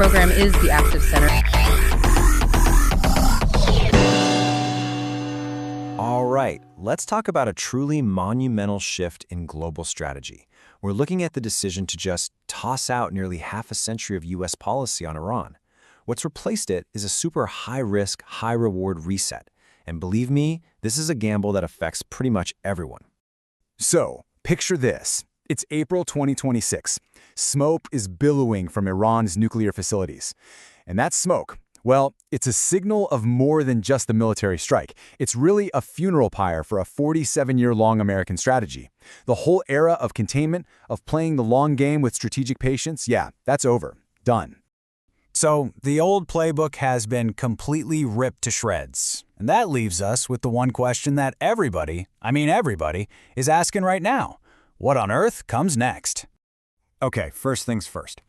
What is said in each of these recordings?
program is the Active Center. All right, let's talk about a truly monumental shift in global strategy. We're looking at the decision to just toss out nearly half a century of U.S. policy on Iran. What's replaced it is a super high-risk, high-reward reset. And believe me, this is a gamble that affects pretty much everyone. So, picture this. It's April 2026. Smoke is billowing from Iran's nuclear facilities. And that smoke, well, it's a signal of more than just a military strike. It's really a funeral pyre for a 47-year-long American strategy. The whole era of containment, of playing the long game with strategic patience, yeah, that's over. Done. So, the old playbook has been completely ripped to shreds. And that leaves us with the one question that everybody, is asking right now. What on earth comes next? Okay, first things first.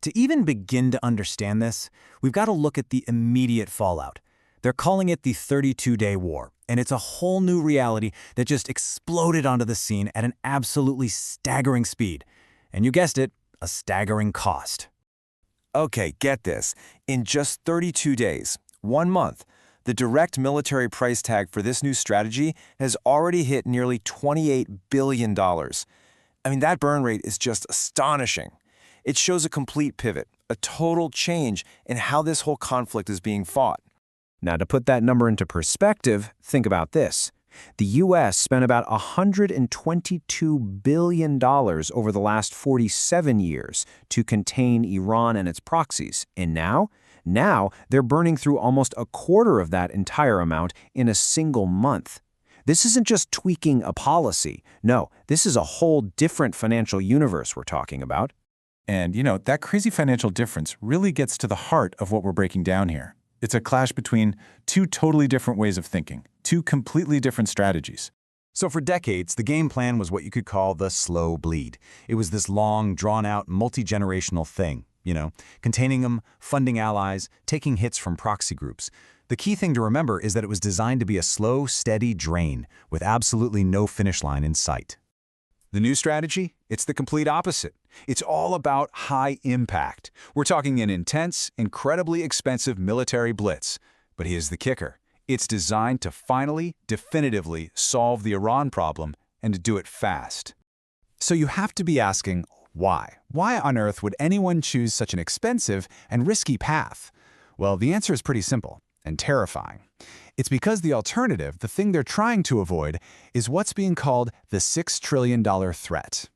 To even begin to understand this, we've got to look at the immediate fallout. They're calling it the 32-day war, and it's a whole new reality that just exploded onto the scene at an absolutely staggering speed. And you guessed it, a staggering cost. Okay, get this. In just 32 days, 1 month, the direct military price tag for this new strategy has already hit nearly $28 billion. I mean, that burn rate is just astonishing. It shows a complete pivot, a total change in how this whole conflict is being fought. Now, to put that number into perspective, think about this. The U.S. spent about $122 billion over the last 47 years to contain Iran and its proxies. And now they're burning through almost a quarter of that entire amount in a single month. This isn't just tweaking a policy. No, this is a whole different financial universe we're talking about. And, that crazy financial difference really gets to the heart of what we're breaking down here. It's a clash between two totally different ways of thinking, two completely different strategies. So for decades, the game plan was what you could call the slow bleed. It was this long, drawn-out, multi-generational thing, containing them, funding allies, taking hits from proxy groups. The key thing to remember is that it was designed to be a slow, steady drain with absolutely no finish line in sight. The new strategy? It's the complete opposite. It's all about high impact. We're talking an intense, incredibly expensive military blitz. But here's the kicker. It's designed to finally, definitively solve the Iran problem and to do it fast. So you have to be asking, why? Why on earth would anyone choose such an expensive and risky path? Well, the answer is pretty simple and terrifying. It's because the alternative, the thing they're trying to avoid, is what's being called the $6 trillion threat.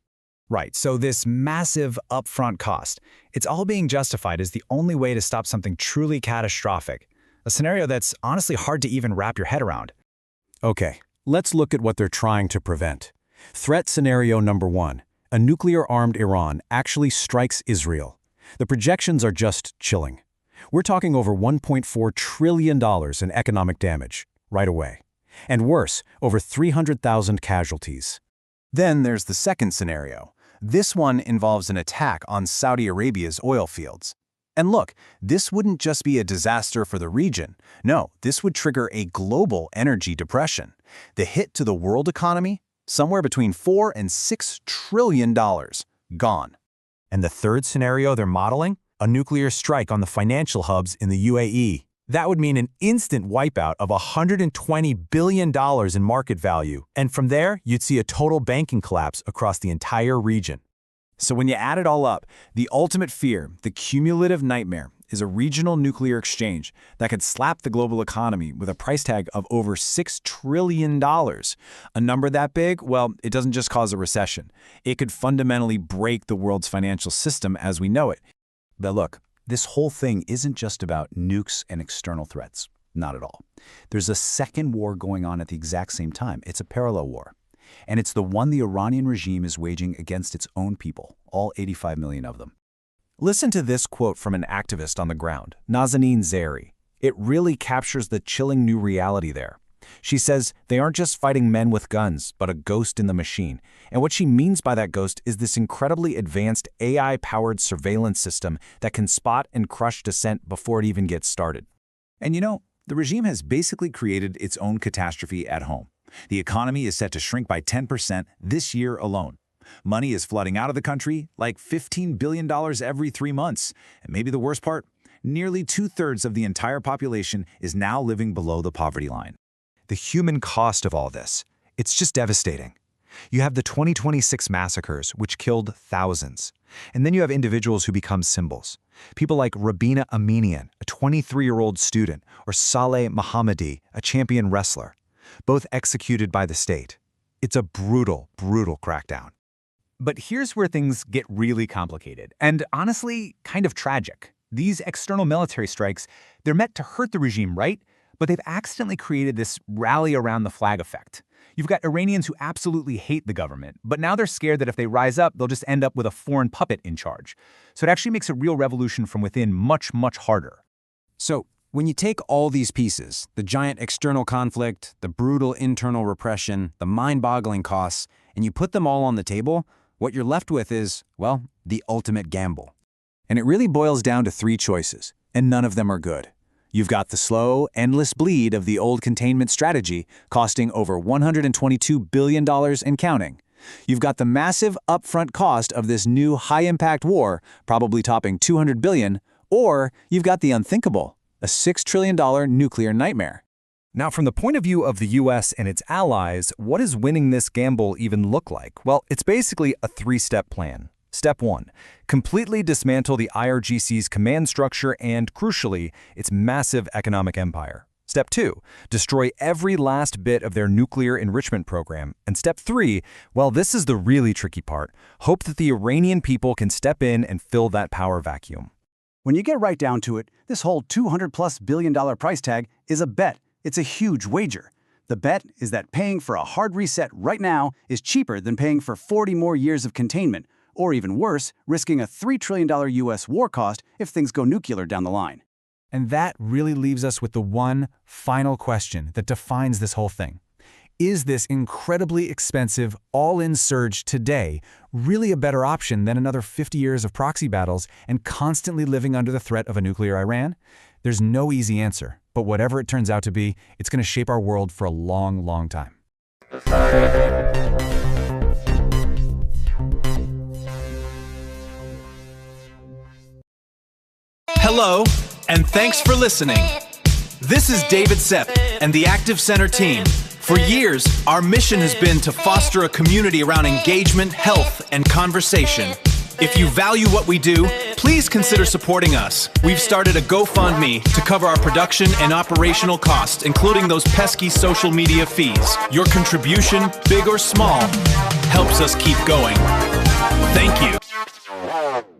Right, so this massive upfront cost, it's all being justified as the only way to stop something truly catastrophic, a scenario that's honestly hard to even wrap your head around. Okay, let's look at what they're trying to prevent. Threat scenario number 1, a nuclear-armed Iran actually strikes Israel. The projections are just chilling. We're talking over $1.4 trillion in economic damage, right away. And worse, over 300,000 casualties. Then there's the second scenario. This one involves an attack on Saudi Arabia's oil fields. And look, this wouldn't just be a disaster for the region. No, this would trigger a global energy depression. The hit to the world economy? Somewhere between $4 and $6 trillion. Gone. And the third scenario they're modeling? A nuclear strike on the financial hubs in the UAE. That would mean an instant wipeout of $120 billion in market value. And from there, you'd see a total banking collapse across the entire region. So when you add it all up, the ultimate fear, the cumulative nightmare, is a regional nuclear exchange that could slap the global economy with a price tag of over $6 trillion. A number that big, well, it doesn't just cause a recession. It could fundamentally break the world's financial system as we know it. But look, this whole thing isn't just about nukes and external threats. Not at all. There's a second war going on at the exact same time. It's a parallel war. And it's the one the Iranian regime is waging against its own people, all 85 million of them. Listen to this quote from an activist on the ground, Nazanin Zaghari. It really captures the chilling new reality there. She says they aren't just fighting men with guns, but a ghost in the machine. And what she means by that ghost is this incredibly advanced AI-powered surveillance system that can spot and crush dissent before it even gets started. And the regime has basically created its own catastrophe at home. The economy is set to shrink by 10% this year alone. Money is flooding out of the country, like $15 billion every 3 months. And maybe the worst part, nearly 2/3 of the entire population is now living below the poverty line. The human cost of all this, it's just devastating. You have the 2026 massacres, which killed thousands. And then you have individuals who become symbols. People like Rabina Aminian, a 23-year-old student, or Saleh Mohammadi, a champion wrestler, both executed by the state. It's a brutal, brutal crackdown. But here's where things get really complicated, and honestly, kind of tragic. These external military strikes, they're meant to hurt the regime, right? But they've accidentally created this rally around the flag effect. You've got Iranians who absolutely hate the government, but now they're scared that if they rise up, they'll just end up with a foreign puppet in charge. So it actually makes a real revolution from within much, much harder. So, when you take all these pieces, the giant external conflict, the brutal internal repression, the mind-boggling costs, and you put them all on the table, what you're left with is, well, the ultimate gamble. And it really boils down to 3 choices, and none of them are good. You've got the slow, endless bleed of the old containment strategy, costing over $122 billion and counting. You've got the massive upfront cost of this new high-impact war, probably topping $200 billion, or you've got the unthinkable, a $6 trillion nuclear nightmare. Now, from the point of view of the U.S. and its allies, what does winning this gamble even look like? Well, it's basically a 3-step plan. Step 1, completely dismantle the IRGC's command structure and, crucially, its massive economic empire. Step 2, destroy every last bit of their nuclear enrichment program. And Step 3, well, this is the really tricky part, hope that the Iranian people can step in and fill that power vacuum. When you get right down to it, this whole $200+ billion price tag is a bet. It's a huge wager. The bet is that paying for a hard reset right now is cheaper than paying for 40 more years of containment, or even worse, risking a $3 trillion U.S. war cost if things go nuclear down the line. And that really leaves us with the one final question that defines this whole thing. Is this incredibly expensive, all-in surge today really a better option than another 50 years of proxy battles and constantly living under the threat of a nuclear Iran? There's no easy answer, but whatever it turns out to be, it's going to shape our world for a long, long time. Hello, and thanks for listening. This is David Sepp and the Active Center team. For years, our mission has been to foster a community around engagement, health, and conversation. If you value what we do, please consider supporting us. We've started a GoFundMe to cover our production and operational costs, including those pesky social media fees. Your contribution, big or small, helps us keep going. Thank you.